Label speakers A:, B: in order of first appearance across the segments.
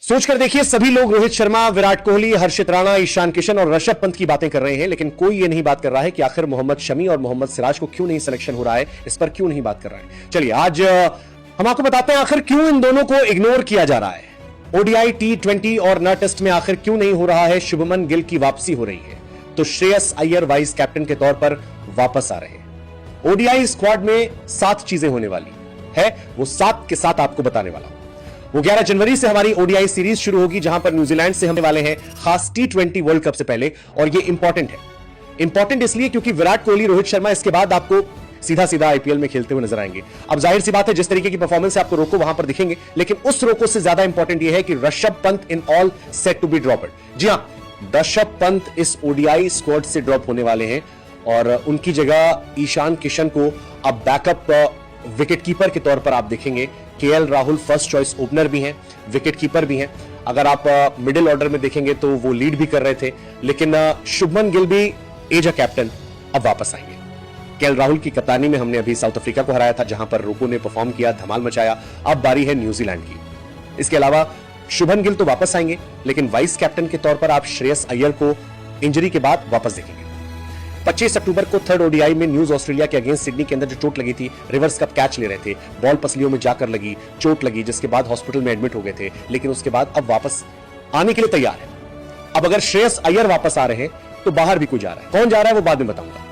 A: सोचकर देखिए, सभी लोग रोहित शर्मा, विराट कोहली, हर्षित राणा, ईशान किशन और ऋषभ पंत की बातें कर रहे हैं, लेकिन कोई ये नहीं बात कर रहा है कि आखिर मोहम्मद शमी और मोहम्मद सिराज को क्यों नहीं सिलेक्शन हो रहा है। इस पर क्यों नहीं बात कर रहा है। चलिए आज हम आपको बताते हैं आखिर क्यों इन दोनों को इग्नोर किया जा रहा है। ओडीआई, T20 और न टेस्ट में आखिर क्यों नहीं हो रहा है। शुभमन गिल की वापसी हो रही है तो श्रेयस अय्यर वाइस कैप्टन के तौर पर वापस आ रहे हैं। ओडीआई स्क्वाड में 7 चीजें होने वाली है, वो 7 के साथ आपको बताने वाला हूं। वो 11 जनवरी से हमारी ओडीआई सीरीज शुरू होगी, जहां पर न्यूजीलैंड से होने वाले हैं, खास T20 वर्ल्ड कप से पहले। और ये इंपॉर्टेंट है। इंपॉर्टेंट इसलिए क्योंकि विराट कोहली, रोहित शर्मा इसके बाद आपको सीधा सीधा आईपीएल में खेलते हुए नजर आएंगे। अब जाहिर सी बात है, जिस तरीके की परफॉर्मेंस है आपको रोको वहां पर दिखेंगे, लेकिन उस रोको से ज्यादा इंपॉर्टेंट यह है कि Rishabh Pant in all set to be dropped. जी हां, ऋषभ पंत इस ओडीआई स्क्वाड से ड्रॉप होने वाले हैं और उनकी जगह ईशान किशन को अब बैकअप विकेट कीपर के तौर पर आप देखेंगे। KL Rahul first choice opener भी हैं, विकेट कीपर भी हैं। अगर आप मिडिल ऑर्डर में देखेंगे तो वो लीड भी कर रहे थे, लेकिन शुभमन गिल भी एज अ कैप्टन अब वापस आएंगे। केएल राहुल की कप्तानी में हमने अभी साउथ अफ्रीका को हराया था, जहां पर रोको ने परफॉर्म किया, धमाल मचाया। अब बारी है न्यूजीलैंड की। इसके अलावा शुभमन गिल तो वापस आएंगे, लेकिन वाइस कैप्टन के तौर पर आप श्रेयस अय्यर को इंजरी के बाद वापस देखेंगे। 25 अक्टूबर को थर्ड ओडीआई में न्यूज ऑस्ट्रेलिया के अगेंस्ट सिडनी के अंदर जो चोट लगी थी, रिवर्स कप कैच ले रहे थे, बॉल पसलियों में जाकर लगी, चोट लगी, जिसके बाद हॉस्पिटल में एडमिट हो गए थे, लेकिन उसके बाद अब वापस आने के लिए तैयार है। अब अगर श्रेयस अय्यर वापस आ रहे हैं तो बाहर भी कोई जा रहा है। कौन जा रहा है वो बाद में बताऊंगा,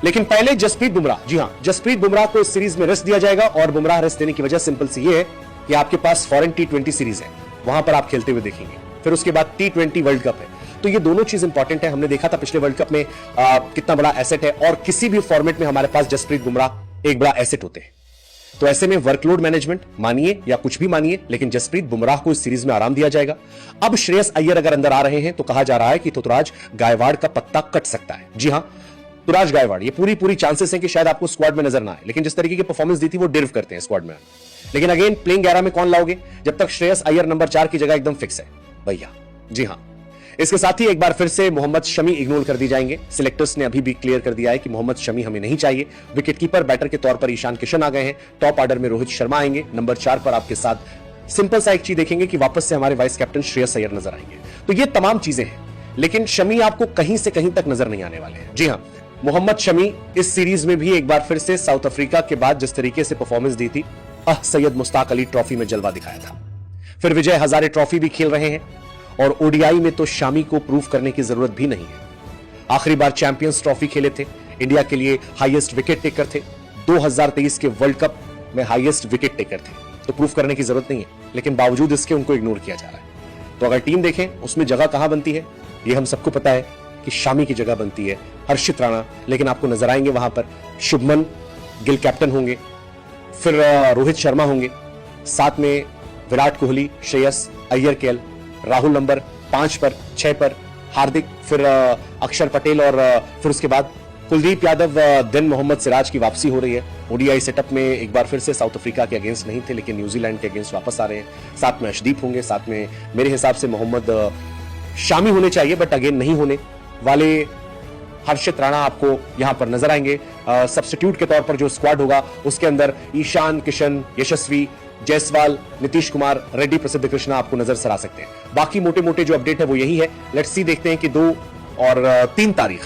A: लेकिन पहले जसप्रीत बुमराह। जी हां, जसप्रीत बुमराह को इस सीरीज में रेस्ट दिया जाएगा और बुमराह रेस्ट देने की वजह सिंपल सी ये है कि आपके पास फॉरेन T20 सीरीज है, वहां पर आप खेलते हुए देखेंगे। फिर उसके बाद T20 वर्ल्ड कप है, तो ये दोनों चीज इंपॉर्टेंट है। हमने देखा था पिछले वर्ल्ड कप में कितना बड़ा एसेट है, और किसी भी फॉर्मेट में हमारे पास जसप्रीत बुमराह एक बड़ा एसेट होते हैं। तो ऐसे में वर्कलोड मैनेजमेंट मानिए या कुछ भी मानिए, लेकिन जसप्रीत बुमराह को इस सीरीज में आराम दिया जाएगा। अब श्रेयस अय्यर अगर अंदर आ रहे हैं तो कहा जा रहा है कि तुतराज गायवाड़ का पत्ता कट सकता है। जी हां, तुतराज गायवाड़, ये पूरी चांसेस हैं कि शायद आपको स्क्वाड में नजर ना आए, लेकिन जिस तरीके की परफॉर्मेंस दी थी वो डिर्व करते हैं स्क्वाड में। लेकिन अगेन प्लेइंग 11 में कौन लाओगे जब तक श्रेयस अय्यर नंबर 4 की जगह एकदम फिक्स है भैया। जी हां, इसके साथ ही एक बार फिर से मोहम्मद शमी इग्नोर कर दी जाएंगे। सिलेक्टर्स ने अभी भी क्लियर कर दिया है कि मोहम्मद शमी हमें नहीं चाहिए। विकेटकीपर बैटर के तौर पर ईशान किशन आ गए हैं। टॉप ऑर्डर में रोहित शर्मा आएंगे। नंबर 4 पर आपके साथ सिंपल सा एक चीज देखेंगे कि वापस से हमारे वाइस कैप्टन श्रेयस अय्यर नजर आएंगे। तो ये तमाम चीजें हैं, लेकिन शमी आपको कहीं से कहीं तक नजर नहीं आने वाले हैं। जी हां, मोहम्मद शमी इस सीरीज में भी एक बार फिर से साउथ अफ्रीका के बाद जिस तरीके से परफॉर्मेंस दी थी, सैयद मुश्ताक अली ट्रॉफी में जलवा दिखाया था। फिर विजय हजारे ट्रॉफी भी खेल रहे हैं, और ओडीआई में तो शामी को प्रूव करने की जरूरत भी नहीं है। आखिरी बार चैंपियंस ट्रॉफी खेले थे, इंडिया के लिए हाईएस्ट विकेट टेकर थे। 2023 के वर्ल्ड कप में हाईएस्ट विकेट टेकर थे, तो प्रूव करने की जरूरत नहीं है, लेकिन बावजूद इसके उनको इग्नोर किया जा रहा है। तो अगर टीम देखें उसमें जगह कहां बनती है, ये हम सबको पता है कि शामी की जगह बनती है हर्षित राणा, लेकिन आपको नजर आएंगे वहां पर शुभमन गिल कैप्टन होंगे, फिर रोहित शर्मा होंगे, साथ में विराट कोहली, श्रेयस अय्यर, केएल राहुल नंबर 5 पर, 6 पर हार्दिक, फिर अक्षर पटेल, और फिर उसके बाद कुलदीप यादव, देन मोहम्मद सिराज की वापसी हो रही है। ओडीआई सेटअप में एक बार फिर से साउथ अफ्रीका के अगेंस्ट नहीं थे, लेकिन न्यूजीलैंड के अगेंस्ट वापस आ रहे हैं। साथ में अर्शदीप होंगे, साथ में मेरे हिसाब से मोहम्मद शामी होने चाहिए, बट अगेन नहीं होने वाले। हर्षित राणा आपको यहां पर नजर आएंगे। सब्स्टिट्यूट के तौर पर जो स्क्वाड होगा उसके अंदर ईशान किशन, यशस्वी जायसवाल, नीतीश कुमार, रेड्डी प्रसिद्ध कृष्णा आपको नजर सरा सकते हैं। बाकी मोटे मोटे जो अपडेट है वो यही है। लेट्स सी, देखते हैं कि 2 और 3 तारीख,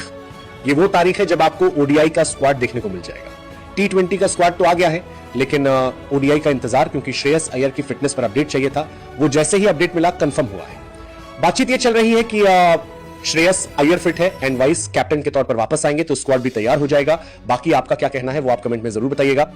A: ये वो तारीख है जब आपको ओडीआई का स्क्वाड देखने को मिल जाएगा। T20 का स्क्वाड तो आ गया है, लेकिन ओडीआई का इंतजार, क्योंकि श्रेयस अय्यर की फिटनेस पर अपडेट चाहिए था। वो जैसे ही अपडेट मिला कंफर्म हुआ है। बातचीत ये चल रही है कि श्रेयस अय्यर फिट है एंड वाइस कैप्टन के तौर पर वापस आएंगे तो स्क्वाड भी तैयार हो जाएगा। बाकी आपका क्या कहना है वो आप कमेंट में जरूर बताइएगा।